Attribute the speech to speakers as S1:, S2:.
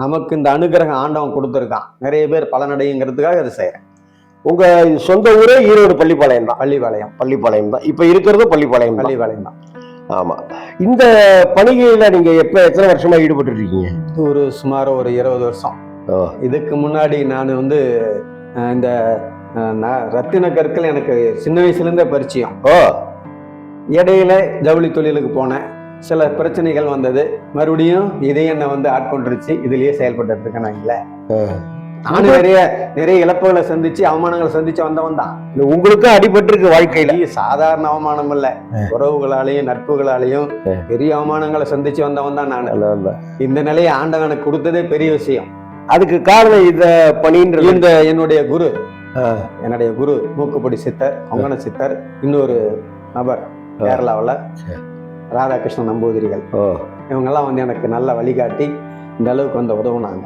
S1: நமக்கு இந்த அனுகிரகம் ஆண்டவன் கொடுத்துருக்கான், நிறைய பேர் பலனடைங்கிறதுக்காக அதை செய்யறேன்.
S2: உங்க சொந்த ஊரே ஈரோடு பள்ளிப்பாளையம் தான்.
S1: பள்ளிப்பாளையம்
S2: தான். இப்ப இருக்கிறது பள்ளிப்பாளையம்
S1: தான்.
S2: ஆமா. இந்த பணிகையில நீங்க எத்தனை வருஷமா ஈடுபட்டு இருக்கீங்க?
S1: ஒரு சுமார் ஒரு 20 வருஷம். இதுக்கு முன்னாடி நான் வந்து இந்த ரத்தின கற்கள் எனக்கு சின்ன வயசுல இருந்தே பரிச்சயம். இடையில ஜவுளி தொழிலுக்கு போனேன். சில பிரச்சனைகள் வந்தது, மறுபடியும் இதே என்னை வந்து ஆட்கொண்டுருச்சு. இதுலயே செயல்பட்டு இருக்கேன். நான் இல்லை, நானும் நிறைய இழப்புகளை சந்திச்சு அவமானங்களை சந்திச்சு வந்தவன் தான்.
S2: உங்களுக்கும் அடிபட்டு இருக்கு வாழ்க்கையில.
S1: சாதாரண அவமானம் இல்ல, உறவுகளாலையும் நட்புகளாலையும் பெரிய அவமானங்களை சந்திச்சு வந்தவன் தான் நான். இந்த நிலையை ஆண்டவனுக்கு கொடுத்ததே பெரிய விஷயம்.
S2: அதுக்கு காரணம் இந்த பணின்ற
S1: என்னுடைய குரு மூக்குப்பொடி சித்தர், கொங்கண சித்தர், இன்னொரு நபர் கேரளாவில் ராதாகிருஷ்ணன் நம்பூதிரிகள். இவங்கெல்லாம் வந்து எனக்கு நல்ல வழிகாட்டி இந்த அளவுக்கு வந்து உதவுனாங்க.